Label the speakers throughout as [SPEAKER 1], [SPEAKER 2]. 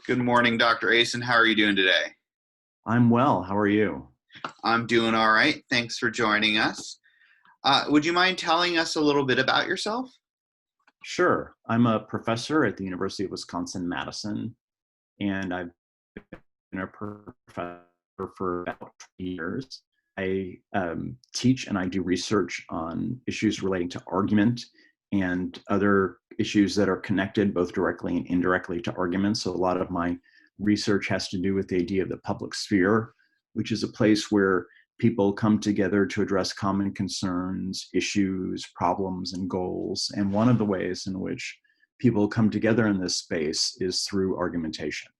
[SPEAKER 1] Good morning, Dr. Asen. How are you doing today?
[SPEAKER 2] I'm well. How are you?
[SPEAKER 1] I'm doing all right. Thanks for joining us. Would you mind telling us a little bit about yourself?
[SPEAKER 2] Sure. I'm a professor at the University of Wisconsin-Madison, and I've been a professor for about 20 years. I teach and I do research on issues relating to argument and other issues that are connected both directly and indirectly to argument. So a lot of my research has to do with the idea of the public sphere, which is a place where people come together to address common concerns, issues, problems, and goals. And one of the ways in which people come together in this space is through argumentation.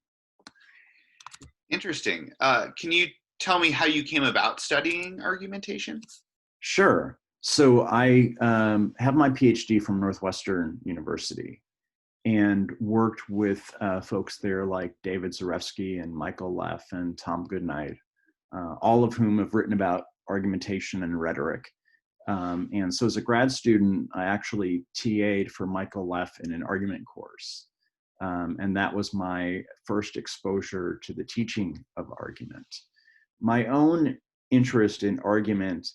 [SPEAKER 1] Interesting. Can you tell me how you came about studying argumentation?
[SPEAKER 2] Sure. So I have my PhD from Northwestern University and worked with folks there like David Zarefsky and Michael Leff and Tom Goodnight, all of whom have written about argumentation and rhetoric. And so as a grad student, I actually TA'd for Michael Leff in an argument course. And that was my first exposure to the teaching of argument. My own interest in argument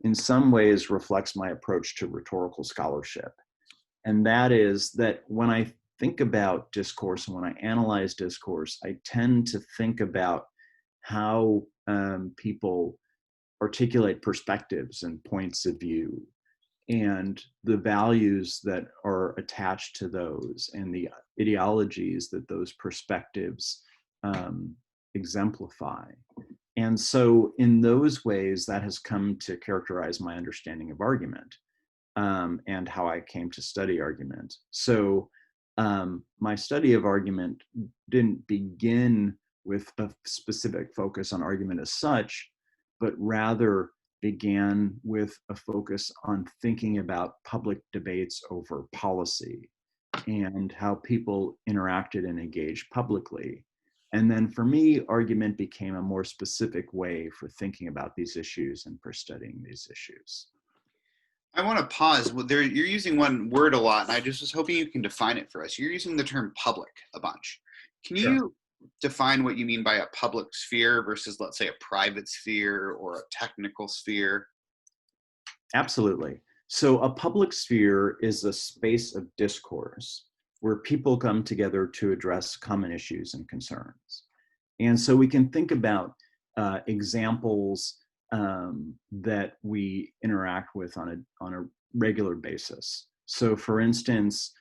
[SPEAKER 2] in some ways reflects my approach to rhetorical scholarship. And that is that when I think about discourse and when I analyze discourse, I tend to think about how people articulate perspectives and points of view and the values that are attached to those and the ideologies that those perspectives exemplify. And so in those ways, that has come to characterize my understanding of argument and how I came to study argument. So my study of argument didn't begin with a specific focus on argument as such, but rather began with a focus on thinking about public debates over policy and how people interacted and engaged publicly. And then for me, argument became a more specific way for thinking about these issues and for studying these issues.
[SPEAKER 1] I want to pause. You're using one word a lot, and I just was hoping you can define it for us. You're using the term public a bunch. Can
[SPEAKER 2] Sure.
[SPEAKER 1] you define what you mean by a public sphere versus, let's say, a private sphere or a technical sphere?
[SPEAKER 2] Absolutely. So a public sphere is a space of discourse where people come together to address common issues and concerns. And so we can think about examples that we interact with on a regular basis. So for instance,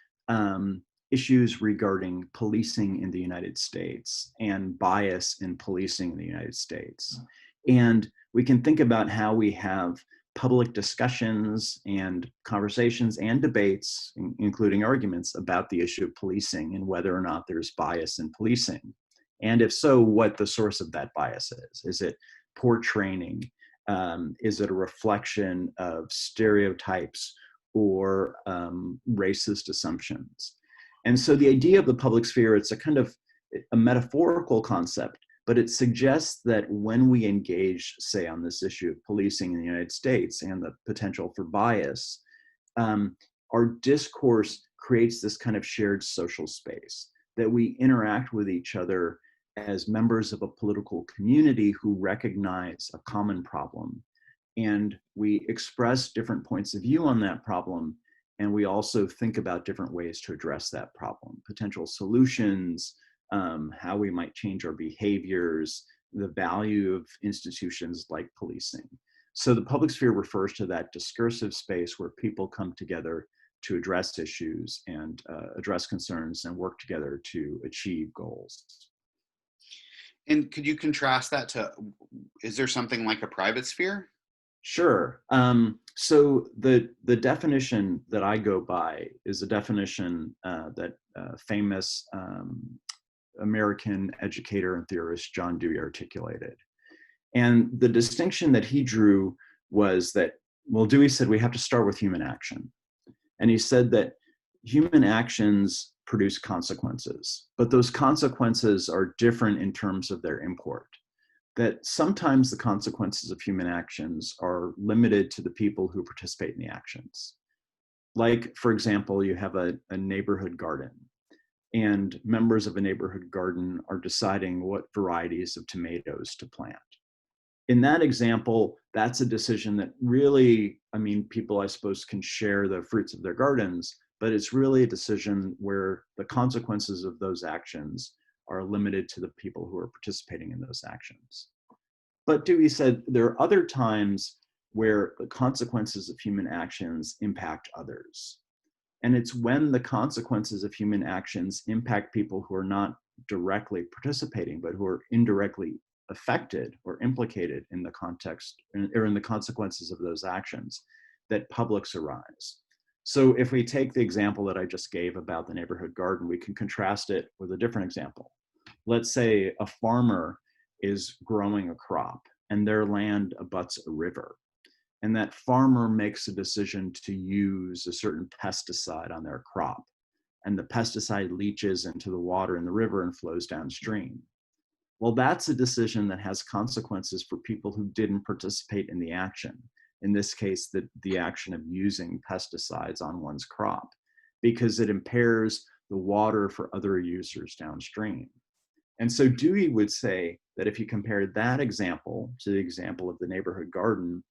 [SPEAKER 2] issues regarding policing in the United States and bias in policing in the United States. And we can think about how we have public discussions and conversations and debates, including arguments about the issue of policing and whether or not there's bias in policing. And if so, what the source of that bias is. Is it poor training? Is it a reflection of stereotypes or racist assumptions? And so the idea of the public sphere, it's a kind of a metaphorical concept, but it suggests that when we engage, say, on this issue of policing in the United States and the potential for bias, our discourse creates this kind of shared social space that we interact with each other as members of a political community who recognize a common problem. And we express different points of view on that problem. And we also think about different ways to address that problem, potential solutions, how we might change our behaviors, the value of institutions like policing. So the public sphere refers to that discursive space where people come together to address issues and address concerns and work together to achieve goals.
[SPEAKER 1] And could you contrast that to, is there something like a private sphere?
[SPEAKER 2] Sure. So the definition that I go by is a definition that famous American educator and theorist John Dewey articulated. And the distinction that he drew was that, well, Dewey said we have to start with human action. And he said that human actions produce consequences, but those consequences are different in terms of their import. That sometimes the consequences of human actions are limited to the people who participate in the actions. Like, for example, you have a neighborhood garden. and members of a neighborhood garden are deciding what varieties of tomatoes to plant. In that example, that's a decision that really, I mean, people, I suppose, can share the fruits of their gardens, but it's really a decision where the consequences of those actions are limited to the people who are participating in those actions. But Dewey said there are other times where the consequences of human actions impact others. And it's when the consequences of human actions impact people who are not directly participating, but who are indirectly affected or implicated in the context or in the consequences of those actions, that publics arise. So if we take the example that I just gave about the neighborhood garden, we can contrast it with a different example. Let's say a farmer is growing a crop and their land abuts a river, and that farmer makes a decision to use a certain pesticide on their crop, and the pesticide leaches into the water in the river and flows downstream. Well, that's a decision that has consequences for people who didn't participate in the action. In this case, the action of using pesticides on one's crop, because it impairs the water for other users downstream. And so Dewey would say that if you compare that example to the example of the neighborhood garden,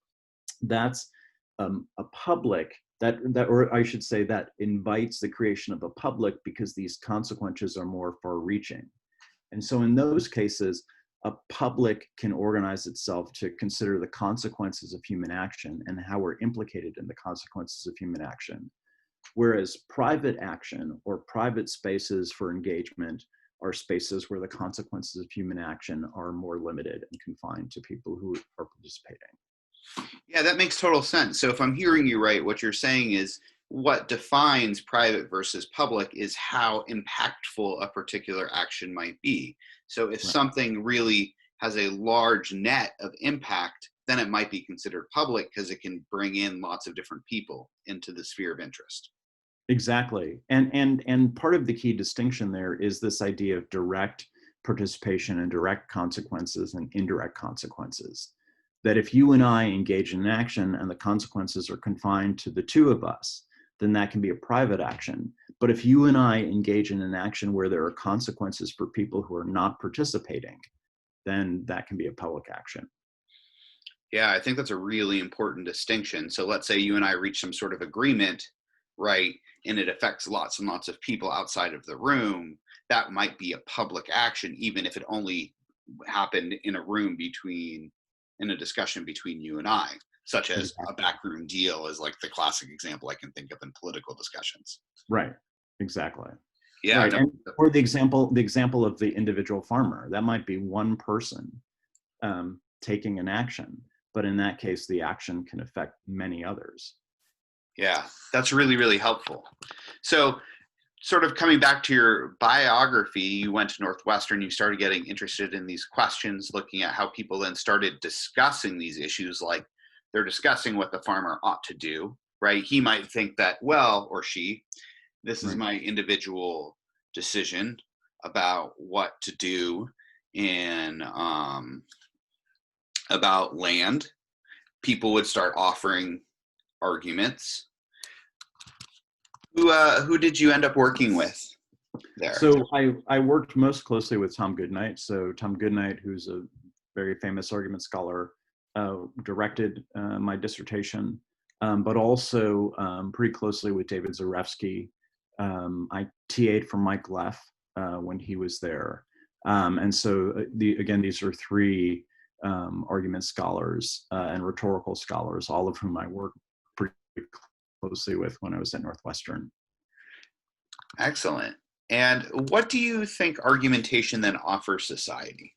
[SPEAKER 2] that's a public or I should say that invites the creation of a public because these consequences are more far-reaching. And so in those cases, a public can organize itself to consider the consequences of human action and how we're implicated in the consequences of human action. Whereas private action or private spaces for engagement are spaces where the consequences of human action are more limited and confined to people who are participating.
[SPEAKER 1] Yeah, that makes total sense. So if I'm hearing you right, what you're saying is what defines private versus public is how impactful a particular action might be. So if
[SPEAKER 2] Right.
[SPEAKER 1] something really has a large net of impact, then it might be considered public because it can bring in lots of different people into the sphere of interest.
[SPEAKER 2] Exactly. And part of the key distinction there is this idea of direct participation and direct consequences and indirect consequences. That if you and I engage in an action and the consequences are confined to the two of us, then that can be a private action. But if you and I engage in an action where there are consequences for people who are not participating, then that can be a public action.
[SPEAKER 1] Yeah, I think that's a really important distinction. So let's say you and I reach some sort of agreement, right? And it affects lots and lots of people outside of the room. That might be a public action, even if it only happened in a room in a discussion between you and I, such as a
[SPEAKER 2] Exactly.
[SPEAKER 1] backroom deal is like the classic example I can think of in political discussions.
[SPEAKER 2] Right. Exactly.
[SPEAKER 1] Yeah,
[SPEAKER 2] Right.
[SPEAKER 1] no,
[SPEAKER 2] And or the example of the individual farmer, that might be one person taking an action, but in that case, the action can affect many others.
[SPEAKER 1] yeah, that's really, really helpful. So sort of coming back to your biography, you went to Northwestern, you started getting interested in these questions, looking at how people then started discussing these issues, like they're discussing what the farmer ought to do, right? He might think that, well, or she, this is
[SPEAKER 2] Right.
[SPEAKER 1] my individual decision about what to do in about land. People would start offering arguments. Who did you end up working with there?
[SPEAKER 2] So I worked most closely with Tom Goodnight. So Tom Goodnight, who's a very famous argument scholar, directed my dissertation, but also pretty closely with David Zarefsky. I TA'd for Mike Leff when he was there. And so again, these are three argument scholars and rhetorical scholars, all of whom I worked pretty closely with when I was at Northwestern.
[SPEAKER 1] Excellent. And what do you think argumentation then offers society?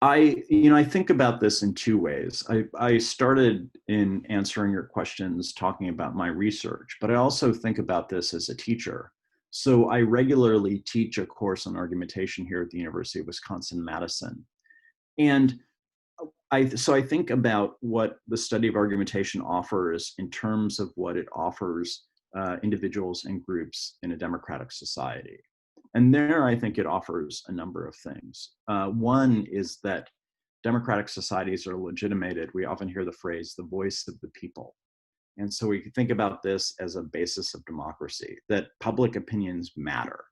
[SPEAKER 2] I think about this in two ways. I started in answering your questions talking about my research, but I also think about this as a teacher. So I regularly teach a course on argumentation here at the University of Wisconsin-Madison. And I think about what the study of argumentation offers in terms of what it offers individuals and groups in a democratic society. And there, I think it offers a number of things. One is that democratic societies are legitimated. We often hear the phrase, the voice of the people. And so we think about this as a basis of democracy, that public opinions matter.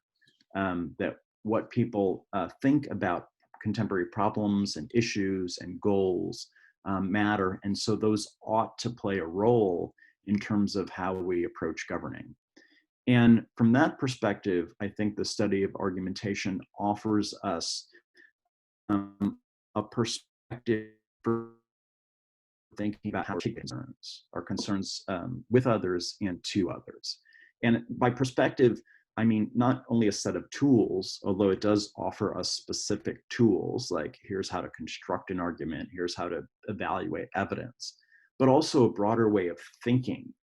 [SPEAKER 2] that what people think about contemporary problems and issues and goals matter. And so those ought to play a role in terms of how we approach governing. And from that perspective, I think the study of argumentation offers us a perspective for thinking about how our concerns with others and to others. And by perspective, I mean not only a set of tools, although it does offer us specific tools, like here's how to construct an argument, here's how to evaluate evidence, but also a broader way of thinking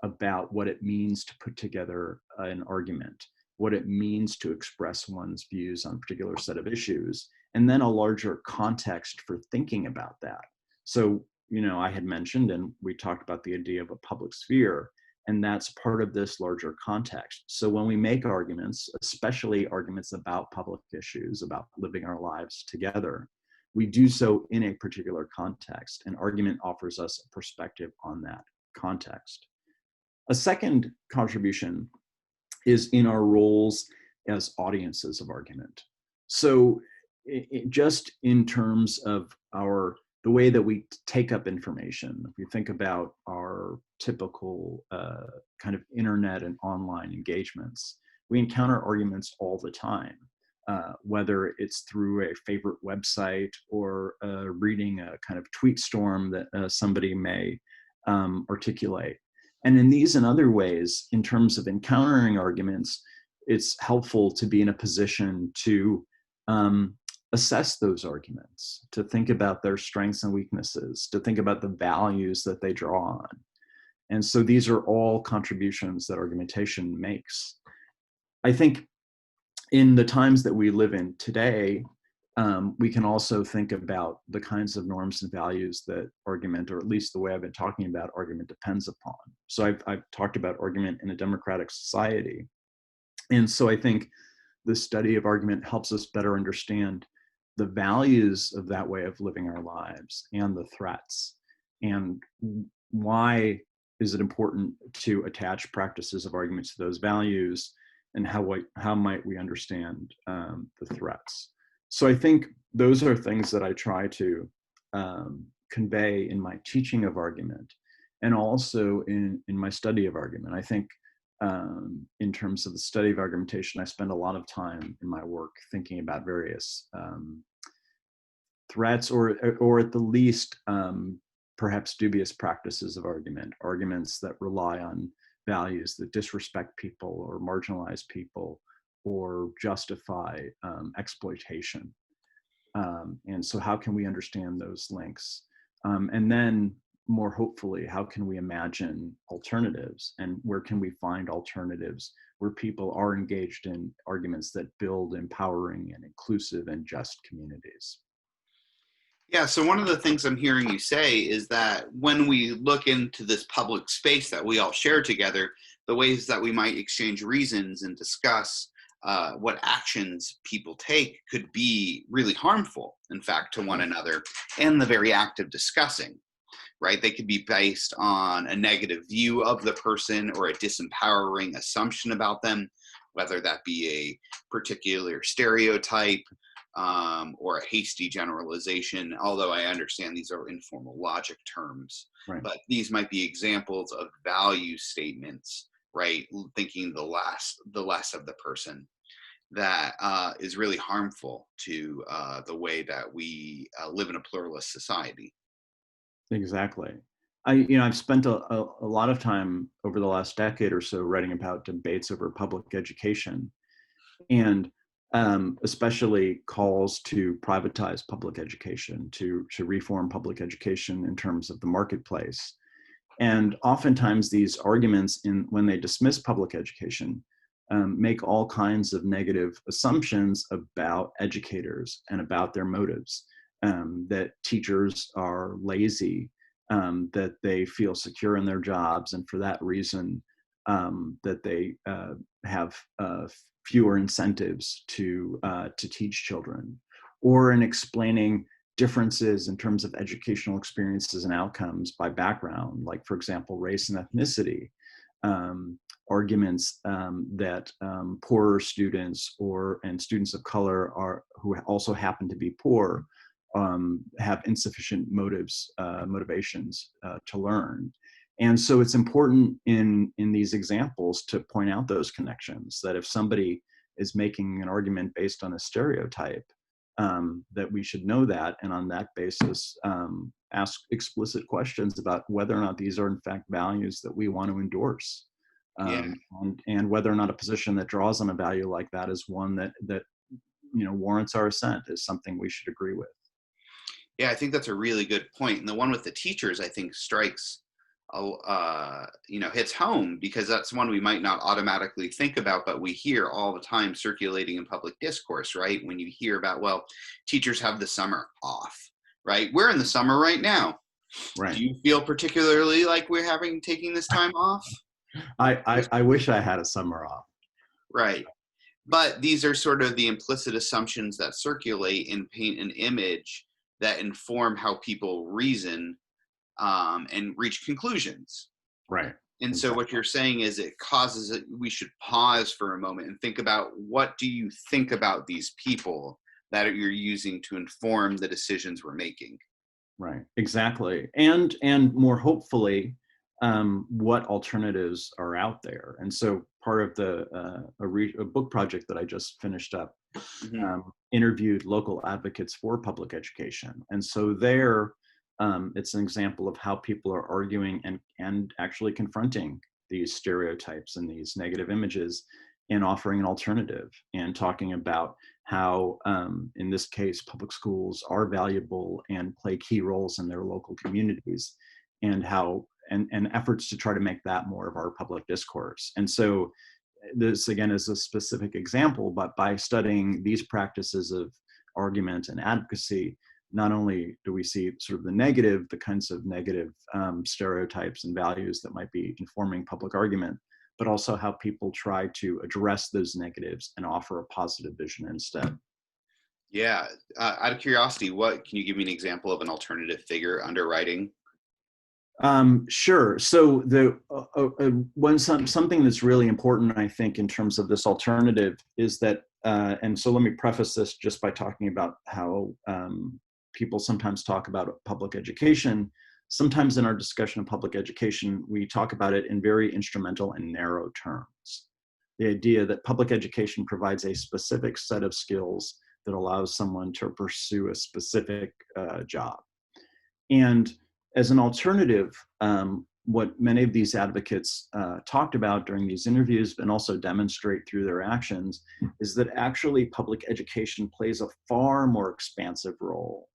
[SPEAKER 2] about what it means to put together an argument, what it means to express one's views on a particular set of issues, and then a larger context for thinking about that. So, you know, I had mentioned, and we talked about the idea of a public sphere, and that's part of this larger context. So when we make arguments, especially arguments about public issues, about living our lives together, we do so in a particular context. An argument offers us a perspective on that context. A second contribution is in our roles as audiences of argument. So just in terms of the way that we take up information, if you think about our typical kind of internet and online engagements, we encounter arguments all the time, whether it's through a favorite website or reading a kind of tweet storm that somebody may articulate. And in these and other ways, in terms of encountering arguments, it's helpful to be in a position to assess those arguments, to think about their strengths and weaknesses, to think about the values that they draw on. And so these are all contributions that argumentation makes. I think in the times that we live in today, we can also think about the kinds of norms and values that argument, or at least the way I've been talking about argument, depends upon. So I've talked about argument in a democratic society. And so I think the study of argument helps us better understand the values of that way of living our lives and the threats. And why is it important to attach practices of argument to those values, and how might we understand the threats? So I think those are things that I try to convey in my teaching of argument, and also in my study of argument. I think in terms of the study of argumentation, I spend a lot of time in my work thinking about various threats, or at the least, perhaps dubious practices of argument, arguments that rely on values that disrespect people or marginalize people or justify exploitation. And so how can we understand those links? And then more hopefully, how can we imagine alternatives, and where can we find alternatives where people are engaged in arguments that build empowering and inclusive and just communities?
[SPEAKER 1] Yeah, so one of the things I'm hearing you say is that when we look into this public space that we all share together, the ways that we might exchange reasons and discuss what actions people take could be really harmful, in fact, to one another and the very act of discussing, right? They could be based on a negative view of the person or a disempowering assumption about them, whether that be a particular stereotype, or a hasty generalization, although I understand these are informal logic terms.
[SPEAKER 2] Right.
[SPEAKER 1] But these might be examples of value statements, right? Thinking the less of the person, that is really harmful to the way that we live in a pluralist society.
[SPEAKER 2] Exactly. I've spent a lot of time over the last decade or so writing about debates over public education, and especially calls to privatize public education, to reform public education in terms of the marketplace. And oftentimes these arguments, when they dismiss public education, make all kinds of negative assumptions about educators and about their motives, that teachers are lazy, that they feel secure in their jobs, and for that reason, that they have fewer incentives to teach children, or in explaining differences in terms of educational experiences and outcomes by background, like, for example, race and ethnicity, arguments that poorer students and students of color who also happen to be poor have insufficient motivations to learn. And so it's important in these examples to point out those connections, that if somebody is making an argument based on a stereotype, that we should know that, and on that basis ask explicit questions about whether or not these are in fact values that we want to endorse,
[SPEAKER 1] Yeah.
[SPEAKER 2] and whether or not a position that draws on a value like that is one that warrants our assent, is something we should agree with.
[SPEAKER 1] Yeah, I think that's a really good point. And the one with the teachers, I think, strikes, hits home, because that's one we might not automatically think about, but we hear all the time circulating in public discourse, right? When you hear about, well, teachers have the summer off, right? We're in the summer right now.
[SPEAKER 2] Right.
[SPEAKER 1] Do you feel particularly like we're taking this time off?
[SPEAKER 2] I wish I had a summer off.
[SPEAKER 1] Right. But these are sort of the implicit assumptions that circulate and paint an image that inform how people reason and reach conclusions.
[SPEAKER 2] Right.
[SPEAKER 1] And so what you're saying is it causes it, we should pause for a moment and think about, what do you think about these people that you're using to inform the decisions we're making?
[SPEAKER 2] Right, exactly. And more hopefully, what alternatives are out there. And so part of a book project that I just finished up interviewed local advocates for public education. And so there, it's an example of how people are arguing and actually confronting these stereotypes and these negative images, and offering an alternative, and talking about how, in this case, public schools are valuable and play key roles in their local communities, and how and efforts to try to make that more of our public discourse. And so this, again, is a specific example, but by studying these practices of argument and advocacy, not only do we see sort of the kinds of negative stereotypes and values that might be informing public argument, but also how people try to address those negatives and offer a positive vision instead.
[SPEAKER 1] Yeah. Out of curiosity, can you give me an example of an alternative figure underwriting?
[SPEAKER 2] Sure. So something that's really important, I think, in terms of this alternative is that, and so let me preface this just by talking about how people sometimes talk about public education. Sometimes in our discussion of public education, we talk about it in very instrumental and narrow terms. The idea that public education provides a specific set of skills that allows someone to pursue a specific job. And as an alternative, what many of these advocates talked about during these interviews, and also demonstrate through their actions, is that actually public education plays a far more expansive role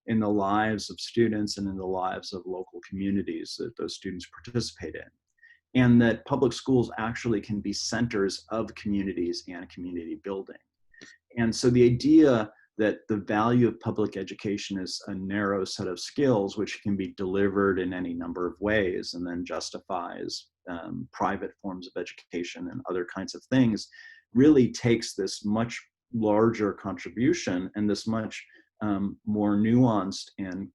[SPEAKER 2] in the lives of students and in the lives of local communities that those students participate in. And that public schools actually can be centers of communities and community building. And so the idea that the value of public education is a narrow set of skills which can be delivered in any number of ways, and then justifies private forms of education and other kinds of things, really takes this much larger contribution and this much more nuanced and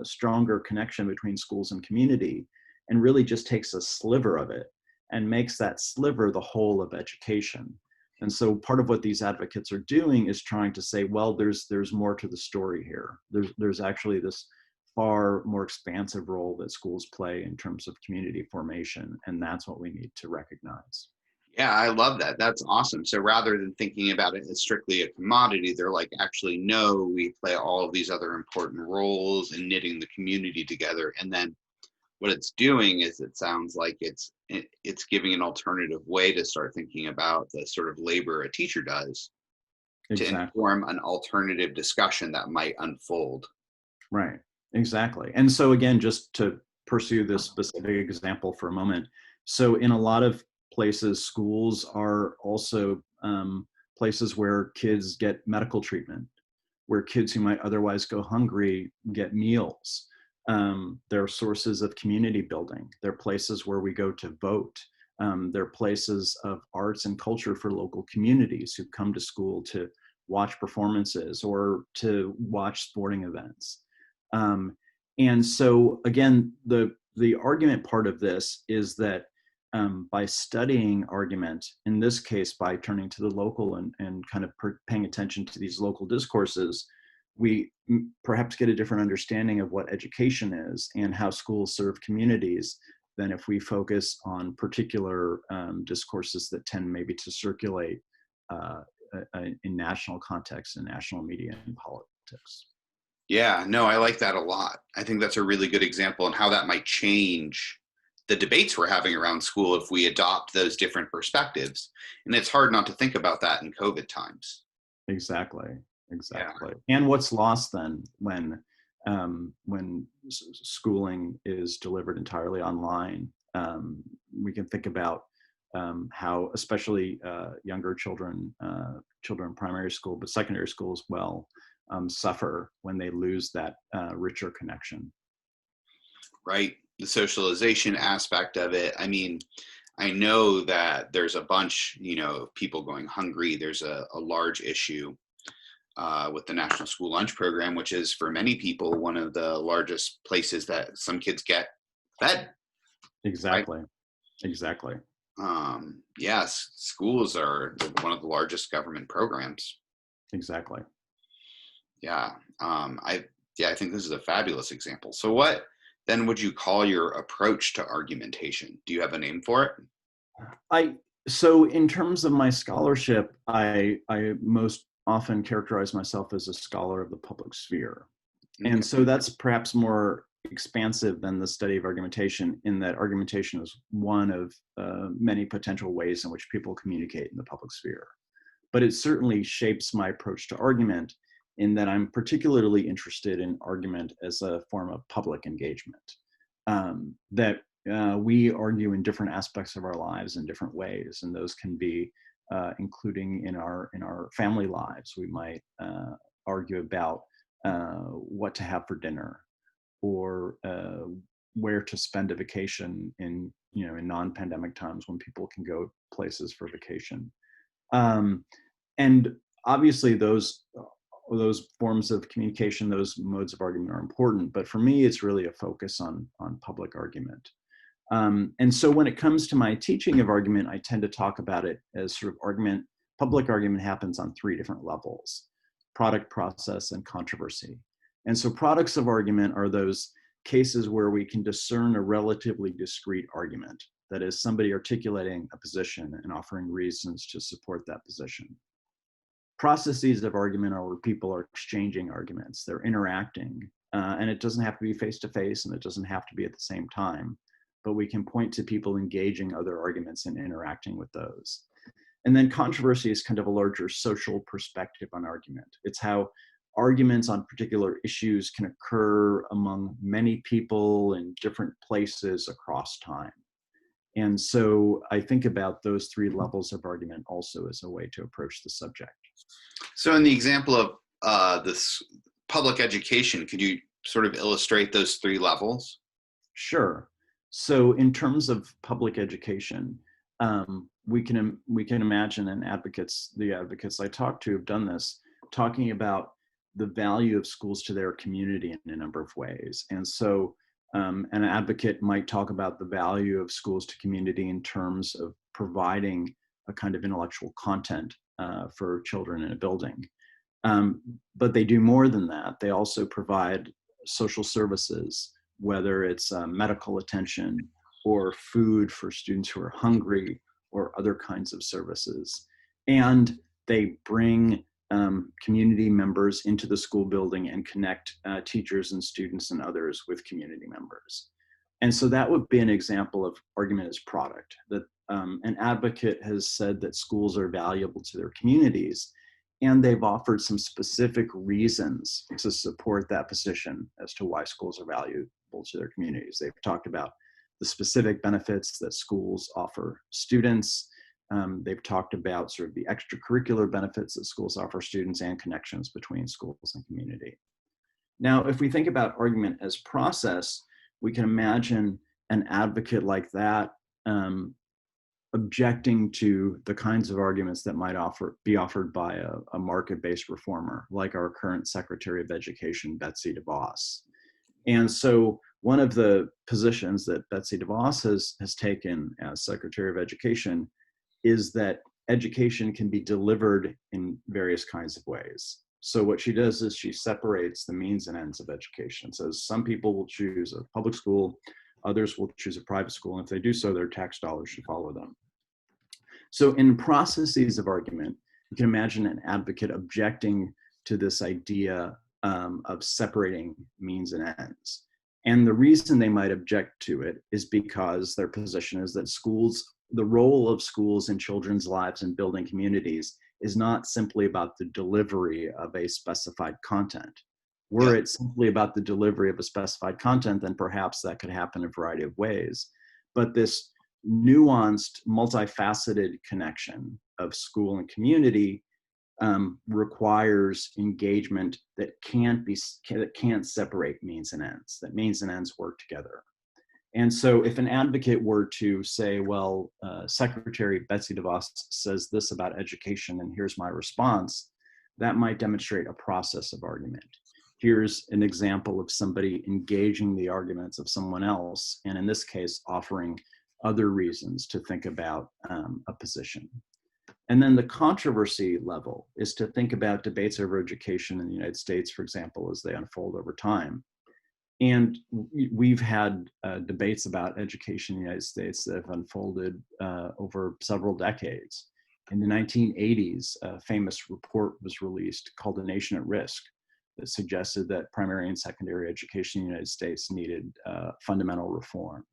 [SPEAKER 2] stronger connection between schools and community, and really just takes a sliver of it and makes that sliver the whole of education. And so part of what these advocates are doing is trying to say, well, there's more to the story here. There's actually this far more expansive role that schools play in terms of community formation, and that's what we need to recognize.
[SPEAKER 1] Yeah, I love that. That's awesome. So rather than thinking about it as strictly a commodity, they're like, actually, no, we play all of these other important roles in knitting the community together. And then what it's doing is, it sounds like it's giving an alternative way to start thinking about the sort of labor a teacher does to inform an alternative discussion that might unfold.
[SPEAKER 2] Right, exactly. And so again, just to pursue this specific example for a moment, so in a lot of places, schools are also places where kids get medical treatment, where kids who might otherwise go hungry get meals. They're sources of community building. They're places where we go to vote. They're places of arts and culture for local communities who come to school to watch performances or to watch sporting events. And so again, the argument part of this is that by studying argument, in this case, by turning to the local and kind of paying attention to these local discourses, we perhaps get a different understanding of what education is and how schools serve communities than if we focus on particular discourses that tend maybe to circulate in national context and national media and politics.
[SPEAKER 1] Yeah, no, I like that a lot. I think that's a really good example on how that might change the debates we're having around school if we adopt those different perspectives. And it's hard not to think about that in COVID times.
[SPEAKER 2] Exactly. And what's lost then when schooling is delivered entirely online? We can think about how, especially younger children, children in primary school, but secondary school as well, suffer when they lose that richer connection.
[SPEAKER 1] Right. The socialization aspect of it. I mean, I know that there's a bunch, of people going hungry. There's a large issue with the National School Lunch Program, which is for many people one of the largest places that some kids get fed.
[SPEAKER 2] Exactly.
[SPEAKER 1] Right?
[SPEAKER 2] Exactly.
[SPEAKER 1] Yes, schools are one of the largest government programs.
[SPEAKER 2] Exactly.
[SPEAKER 1] Yeah. I think this is a fabulous example. So what then would you call your approach to argumentation? Do you have a name for it?
[SPEAKER 2] So in terms of my scholarship, I most often characterize myself as a scholar of the public sphere. Okay. And so that's perhaps more expansive than the study of argumentation, in that argumentation is one of many potential ways in which people communicate in the public sphere. But it certainly shapes my approach to argument, in that I'm particularly interested in argument as a form of public engagement. That we argue in different aspects of our lives in different ways, and those can be including in our family lives. We might argue about what to have for dinner, or where to spend a vacation in non-pandemic times when people can go places for vacation. And obviously those forms of communication, those modes of argument are important, but for me, it's really a focus on public argument. And so when it comes to my teaching of argument, I tend to talk about it as sort of public argument happens on three different levels: product, process, and controversy. And so products of argument are those cases where we can discern a relatively discrete argument, that is, somebody articulating a position and offering reasons to support that position. Processes of argument are where people are exchanging arguments, they're interacting, and it doesn't have to be face-to-face, and it doesn't have to be at the same time, but we can point to people engaging other arguments and interacting with those. And then controversy is kind of a larger social perspective on argument. It's how arguments on particular issues can occur among many people in different places across time. And so I think about those three levels of argument also as a way to approach the subject.
[SPEAKER 1] So in the example of this public education, could you sort of illustrate those three levels?
[SPEAKER 2] Sure. So in terms of public education, we can imagine, and the advocates I talk to have done this, talking about the value of schools to their community in a number of ways. And so an advocate might talk about the value of schools to community in terms of providing a kind of intellectual content for children in a building. But they do more than that. They also provide social services, whether it's medical attention or food for students who are hungry, or other kinds of services. And they bring community members into the school building and connect teachers and students and others with community members. And so that would be an example of argument as product, that an advocate has said that schools are valuable to their communities, and they've offered some specific reasons to support that position as to why schools are valuable to their communities. They've talked about the specific benefits that schools offer students. They've talked about sort of the extracurricular benefits that schools offer students and connections between schools and community. Now, if we think about argument as process, we can imagine an advocate like that objecting to the kinds of arguments that might be offered by a market-based reformer, like our current Secretary of Education, Betsy DeVos. And so one of the positions that Betsy DeVos has taken as Secretary of Education is that education can be delivered in various kinds of ways. So what she does is she separates the means and ends of education. So some people will choose a public school, others will choose a private school, and if they do so, their tax dollars should follow them. So in processes of argument, you can imagine an advocate objecting to this idea of separating means and ends. And the reason they might object to it is because their position is that schools, the role of schools in children's lives and building communities is not simply about the delivery of a specified content. Were it simply about the delivery of a specified content, then perhaps that could happen in a variety of ways. But this nuanced, multifaceted connection of school and community requires engagement that can't separate means and ends, that means and ends work together. And so if an advocate were to say, well, Secretary Betsy DeVos says this about education, and here's my response, that might demonstrate a process of argument. Here's an example of somebody engaging the arguments of someone else, and in this case, offering other reasons to think about a position. And then the controversy level is to think about debates over education in the United States, for example, as they unfold over time. And we've had debates about education in the United States that have unfolded over several decades. In the 1980s, a famous report was released called A Nation at Risk that suggested that primary and secondary education in the United States needed fundamental reform.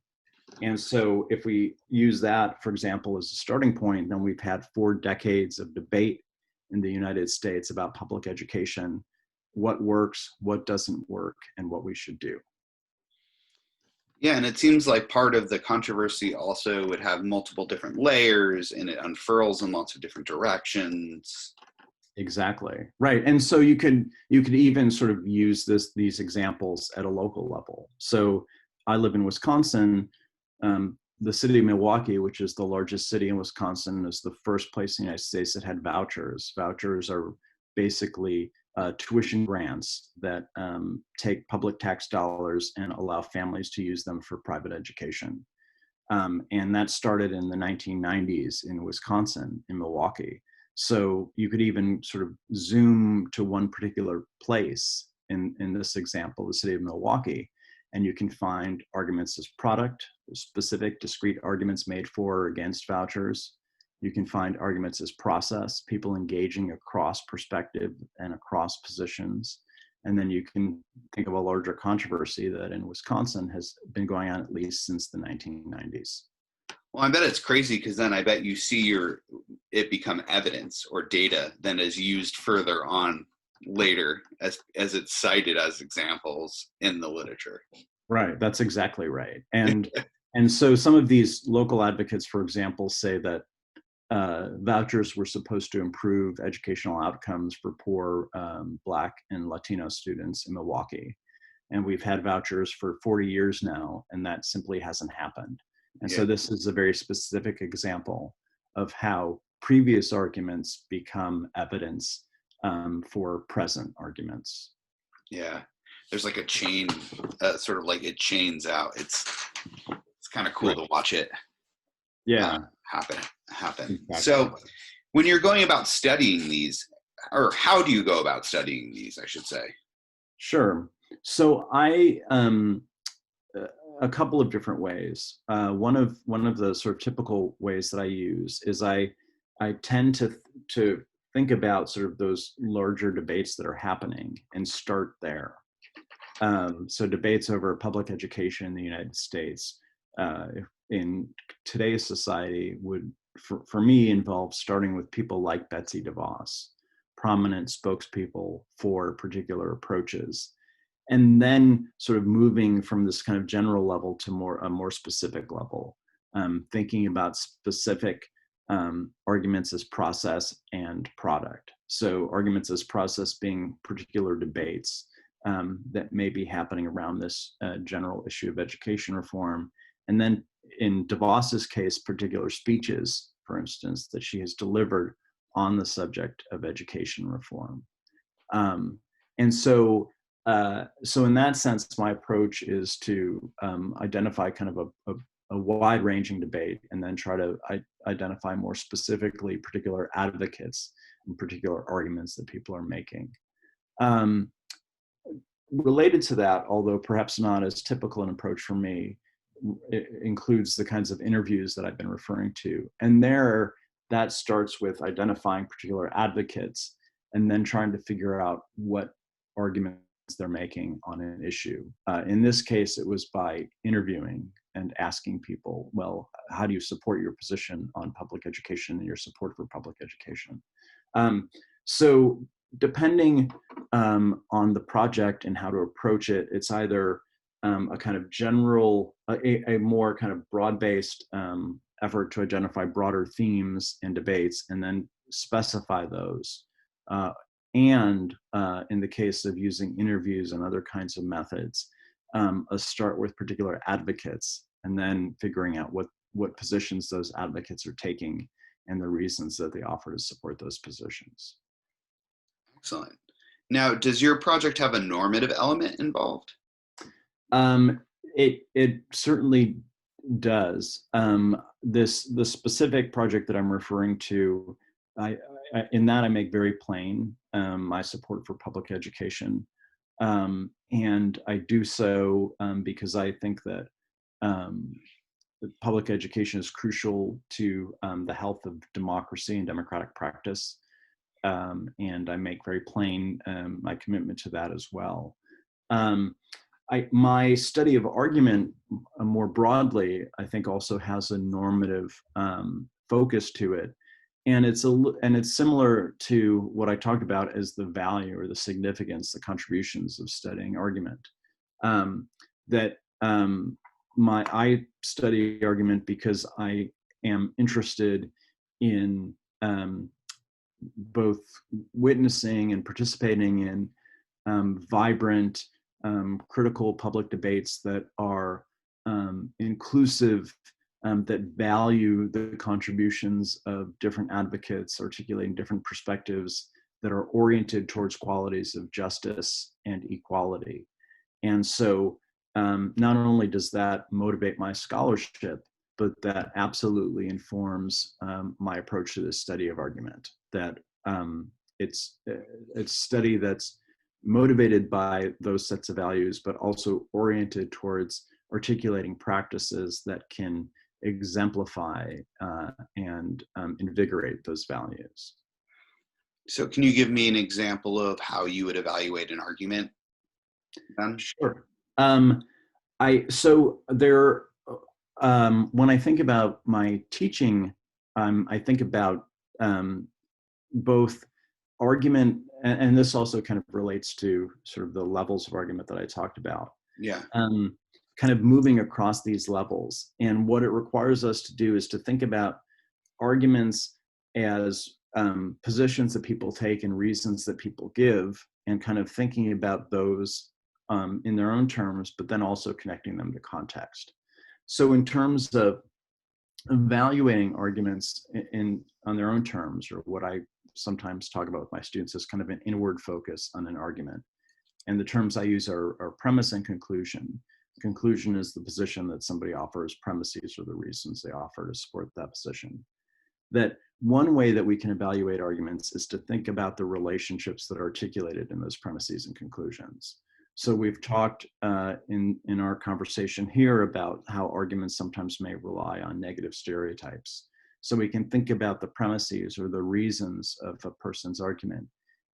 [SPEAKER 2] And so if we use that, for example, as a starting point, then we've had 4 decades of debate in the United States about public education, what works, what doesn't work, and what we should do.
[SPEAKER 1] Yeah, and it seems like part of the controversy also would have multiple different layers, and it unfurls in lots of different directions.
[SPEAKER 2] Exactly, right. And so you could even sort of use these examples at a local level. So I live in Wisconsin. The city of Milwaukee, which is the largest city in Wisconsin, is the first place in the United States that had vouchers. Vouchers are basically tuition grants that take public tax dollars and allow families to use them for private education. And that started in the 1990s in Wisconsin, in Milwaukee. So you could even sort of zoom to one particular place in this example, the city of Milwaukee, and you can find arguments as product, specific, discrete arguments made for or against vouchers. You can find arguments as process, people engaging across perspective and across positions. And then you can think of a larger controversy that in Wisconsin has been going on at least since the 1990s.
[SPEAKER 1] Well, I bet it's crazy because then I bet you see it become evidence or data then is used further on later as it's cited as examples in the literature.
[SPEAKER 2] Right, that's exactly right. And so some of these local advocates, for example, say that vouchers were supposed to improve educational outcomes for poor Black and Latino students in Milwaukee. And we've had vouchers for 40 years now, and that simply hasn't happened. And so this is a very specific example of how previous arguments become evidence for present arguments.
[SPEAKER 1] Yeah, there's like a chain, sort of like it chains out. It's kind of cool to watch it.
[SPEAKER 2] Yeah,
[SPEAKER 1] happen.
[SPEAKER 2] Exactly.
[SPEAKER 1] So when you're going about studying these, or how do you go about studying these, I should say?
[SPEAKER 2] Sure. So a couple of different ways. One of the sort of typical ways that I use is I tend to think about sort of those larger debates that are happening and start there. So debates over public education in the United States in today's society would, for me, involve starting with people like Betsy DeVos, prominent spokespeople for particular approaches, and then sort of moving from this kind of general level to a more specific level, thinking about specific arguments as process and product. So arguments as process being particular debates that may be happening around this general issue of education reform. And then in DeVos's case, particular speeches, for instance, that she has delivered on the subject of education reform. And so So in that sense, my approach is to identify kind of a wide-ranging debate and then try to identify more specifically particular advocates and particular arguments that people are making. Related to that, although perhaps not as typical an approach for me, it includes the kinds of interviews that I've been referring to. And there, that starts with identifying particular advocates and then trying to figure out what arguments they're making on an issue. In this case, it was by interviewing and asking people, well, how do you support your position on public education and your support for public education? So depending on the project and how to approach it, it's either a kind of general, a more kind of broad-based effort to identify broader themes and debates and then specify those. And in the case of using interviews and other kinds of methods, start with particular advocates and then figuring out what positions those advocates are taking and the reasons that they offer to support those positions.
[SPEAKER 1] Excellent. Now, does your project have a normative element involved?
[SPEAKER 2] It certainly does. The specific project that I'm referring to, in that I make very plain my support for public education. And I do so because I think that public education is crucial to the health of democracy and democratic practice. And I make very plain my commitment to that as well. My study of argument more broadly, I think also has a normative focus to it. And it's similar to what I talked about as the value or the significance, the contributions of studying argument. I study argument because I am interested in both witnessing and participating in vibrant, critical public debates that are inclusive, that value the contributions of different advocates articulating different perspectives that are oriented towards qualities of justice and equality. And so not only does that motivate my scholarship, but that absolutely informs my approach to the study of argument. That it's study that's motivated by those sets of values, but also oriented towards articulating practices that can exemplify and invigorate those values.
[SPEAKER 1] So can you give me an example of how you would evaluate an argument?
[SPEAKER 2] Sure. When I think about my teaching, I think about both argument, and this also kind of relates to sort of the levels of argument that I talked about.
[SPEAKER 1] Yeah.
[SPEAKER 2] Kind of moving across these levels. And what it requires us to do is to think about arguments as positions that people take and reasons that people give, and kind of thinking about those in their own terms, but then also connecting them to context. So in terms of evaluating arguments on their own terms, or what I sometimes talk about with my students as kind of an inward focus on an argument. And the terms I use are premise and conclusion. Conclusion is the position that somebody offers, premises are the reasons they offer to support that position. That one way that we can evaluate arguments is to think about the relationships that are articulated in those premises and conclusions. So we've talked in our conversation here about how arguments sometimes may rely on negative stereotypes. So we can think about the premises or the reasons of a person's argument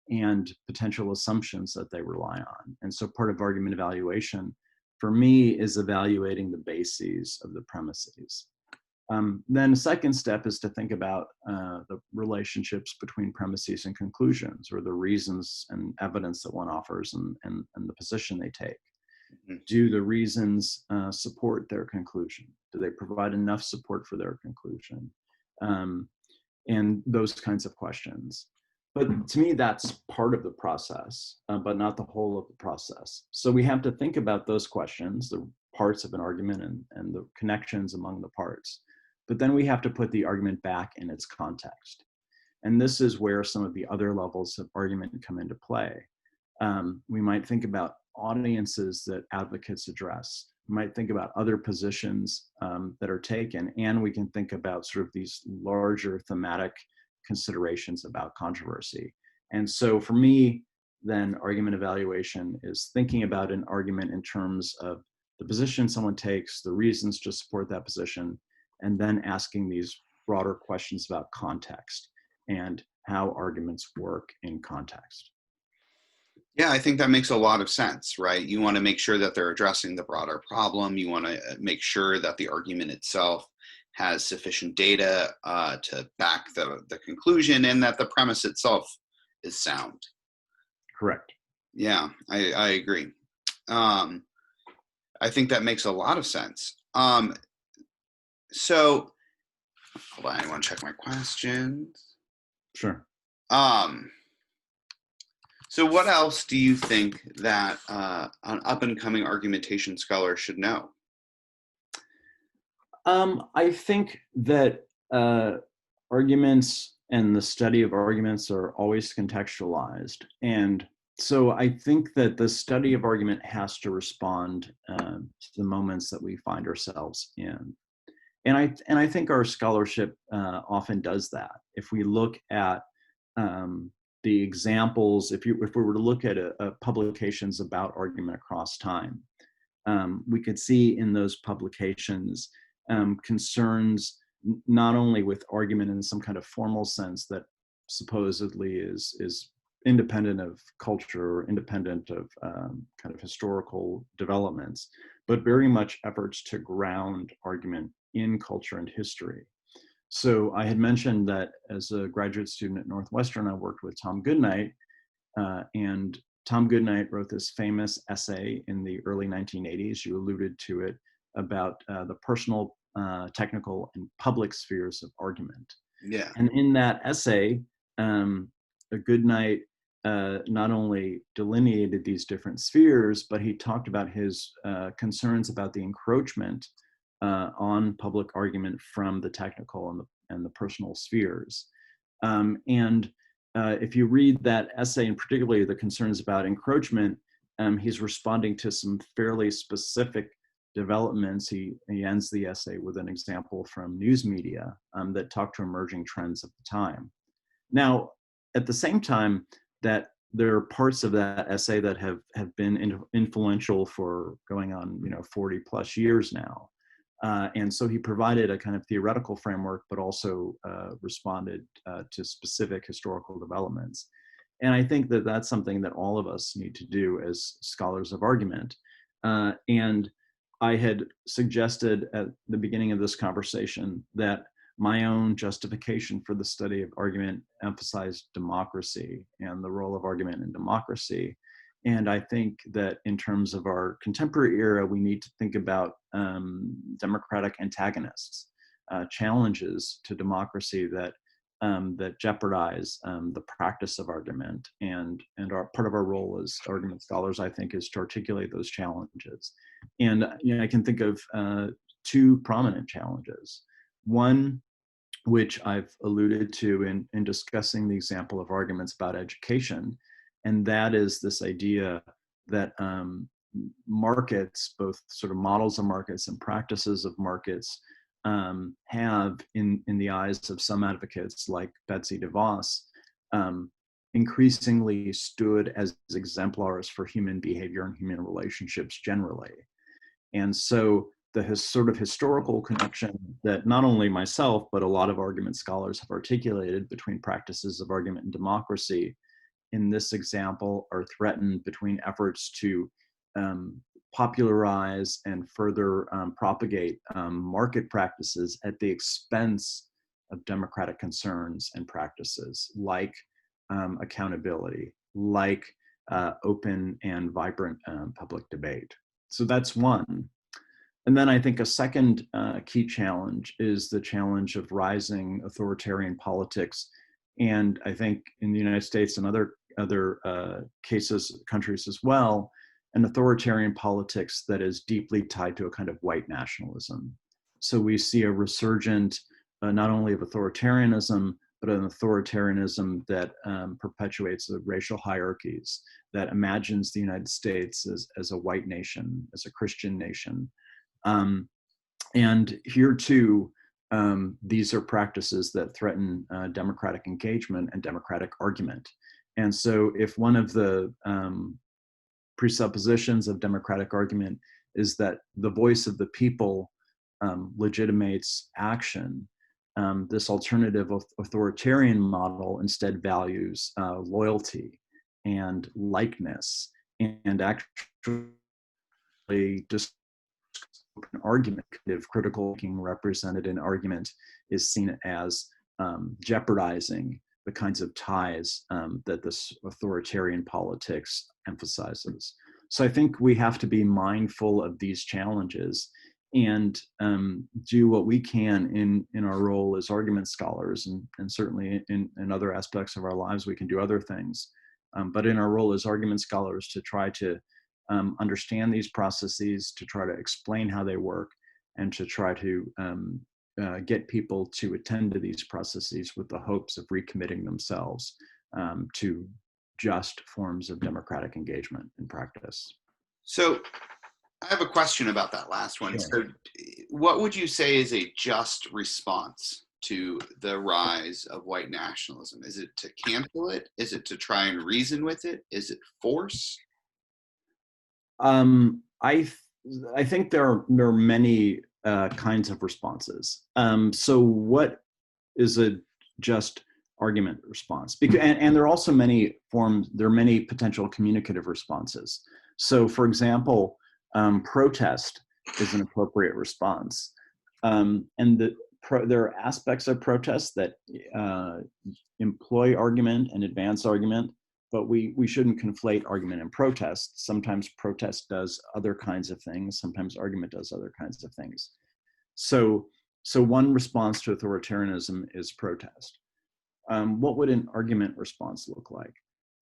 [SPEAKER 2] and potential assumptions that they rely on. And so part of argument evaluation for me is evaluating the bases of the premises. Then the second step is to think about the relationships between premises and conclusions, or the reasons and evidence that one offers and the position they take. Mm-hmm. Do the reasons support their conclusion? Do they provide enough support for their conclusion? And those kinds of questions. But to me, that's part of the process, but not the whole of the process. So we have to think about those questions, the parts of an argument and the connections among the parts. But then we have to put the argument back in its context. And this is where some of the other levels of argument come into play. We might think about audiences that advocates address. We might think about other positions that are taken, and we can think about sort of these larger thematic considerations about controversy. And so for me, then argument evaluation is thinking about an argument in terms of the position someone takes, the reasons to support that position, and then asking these broader questions about context and how arguments work in context.
[SPEAKER 1] Yeah, I think that makes a lot of sense, right? You want to make sure that they're addressing the broader problem. You want to make sure that the argument itself has sufficient data to back the conclusion, and that the premise itself is sound.
[SPEAKER 2] Correct.
[SPEAKER 1] Yeah, I agree. I think that makes a lot of sense. So, hold on, I want to check my questions.
[SPEAKER 2] Sure.
[SPEAKER 1] So what else do you think that an up-and-coming argumentation scholar should know?
[SPEAKER 2] I think that arguments and the study of arguments are always contextualized. And so I think that the study of argument has to respond to the moments that we find ourselves in. And I think our scholarship often does that. If we look at the examples, if we were to look at publications about argument across time, we could see in those publications concerns not only with argument in some kind of formal sense that supposedly is independent of culture or independent of kind of historical developments, but very much efforts to ground argument in culture and history. So I had mentioned that as a graduate student at Northwestern, I worked with Tom Goodnight, and Tom Goodnight wrote this famous essay in the early 1980s, you alluded to it, about the personal, technical, and public spheres of argument.
[SPEAKER 1] Yeah.
[SPEAKER 2] And in that essay, Goodnight not only delineated these different spheres, but he talked about his concerns about the encroachment on public argument from the technical and the personal spheres. If you read that essay, and particularly the concerns about encroachment, he's responding to some fairly specific developments. He ends the essay with an example from news media that talk to emerging trends at the time. Now, at the same time, that there are parts of that essay that have been influential for going on 40 plus years now. And so he provided a kind of theoretical framework, but also responded to specific historical developments. And I think that that's something that all of us need to do as scholars of argument. And I had suggested at the beginning of this conversation that my own justification for the study of argument emphasized democracy and the role of argument in democracy. And I think that in terms of our contemporary era, we need to think about democratic antagonists, challenges to democracy that jeopardize the practice of argument. And part of our role as argument scholars, I think, is to articulate those challenges. And I can think of two prominent challenges. One, which I've alluded to in discussing the example of arguments about education, and that is this idea that markets, both sort of models of markets and practices of markets, have in the eyes of some advocates like Betsy DeVos, increasingly stood as exemplars for human behavior and human relationships generally. And so the sort of historical connection that not only myself, but a lot of argument scholars have articulated between practices of argument and democracy in this example are threatened between efforts to popularize and further propagate market practices at the expense of democratic concerns and practices like accountability, like open and vibrant public debate. So that's one. And then I think a second key challenge is the challenge of rising authoritarian politics. And I think in the United States and other countries as well, an authoritarian politics that is deeply tied to a kind of white nationalism. So we see a resurgent, not only of authoritarianism, but an authoritarianism that perpetuates the racial hierarchies, that imagines the United States as a white nation, as a Christian nation. And here too, these are practices that threaten democratic engagement and democratic argument. And so if one of the presuppositions of democratic argument is that the voice of the people legitimates action, this alternative authoritarian model instead values loyalty and likeness, and actually just an argument, if critical thinking represented in argument is seen as jeopardizing the kinds of ties that this authoritarian politics emphasizes. So I think we have to be mindful of these challenges and do what we can in our role as argument scholars, and certainly in other aspects of our lives we can do other things. But in our role as argument scholars, to try to understand these processes, to try to explain how they work, and to try to get people to attend to these processes with the hopes of recommitting themselves to just forms of democratic engagement in practice.
[SPEAKER 1] So I have a question about that last one.
[SPEAKER 2] Sure.
[SPEAKER 1] So what would you say is a just response to the rise of white nationalism? Is it to cancel it? Is it to try and reason with it? Is it force?
[SPEAKER 2] I think there are many kinds of responses. So what is a just argument response? Because, and there are also many forms, there are many potential communicative responses. So for example, protest is an appropriate response. And there are aspects of protest that employ argument and advance argument, but we shouldn't conflate argument and protest. Sometimes protest does other kinds of things. Sometimes argument does other kinds of things. So one response to authoritarianism is protest. What would an argument response look like?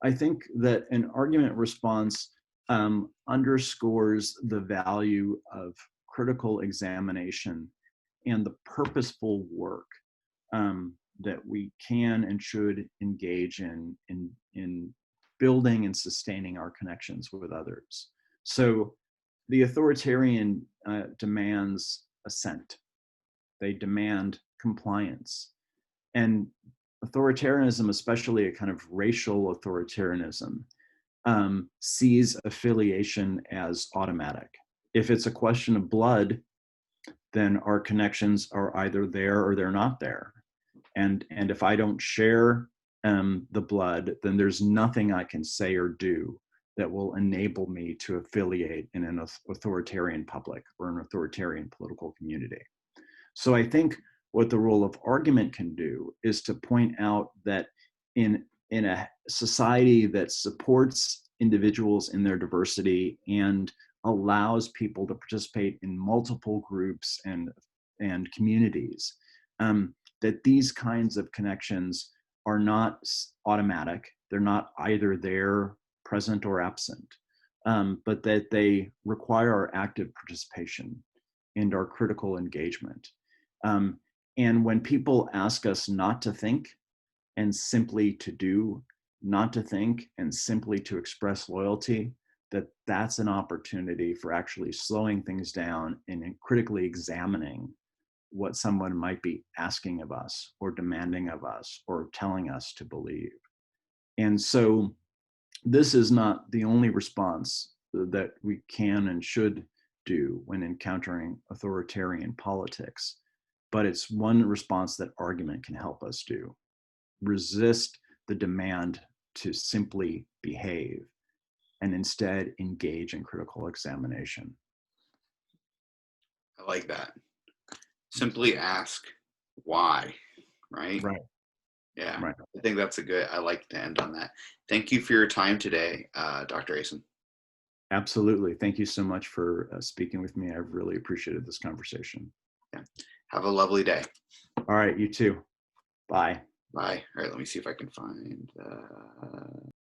[SPEAKER 2] I think that an argument response underscores the value of critical examination and the purposeful work that we can and should engage in building and sustaining our connections with others. So the authoritarian demands assent. They demand compliance. And authoritarianism, especially a kind of racial authoritarianism, sees affiliation as automatic. If it's a question of blood, then our connections are either there or they're not there. And if I don't share the blood, then there's nothing I can say or do that will enable me to affiliate in an authoritarian public or an authoritarian political community. So I think what the role of argument can do is to point out that in a society that supports individuals in their diversity and allows people to participate in multiple groups and communities, that these kinds of connections are not automatic. They're not either there, present, or absent, but that they require our active participation and our critical engagement. And when people ask us not to think and simply to do, not to think and simply to express loyalty, that's an opportunity for actually slowing things down and critically examining what someone might be asking of us or demanding of us or telling us to believe. And so this is not the only response that we can and should do when encountering authoritarian politics, but it's one response that argument can help us do. Resist the demand to simply behave and instead engage in critical examination.
[SPEAKER 1] I like that. Simply ask why, right?
[SPEAKER 2] Right.
[SPEAKER 1] Yeah,
[SPEAKER 2] right.
[SPEAKER 1] I think that's I like to end on that. Thank you for your time today, Dr. Asen.
[SPEAKER 2] Absolutely. Thank you so much for speaking with me. I've really appreciated this conversation.
[SPEAKER 1] Yeah. Have a lovely day.
[SPEAKER 2] All right, you too. Bye.
[SPEAKER 1] Bye. All right, let me see if I can find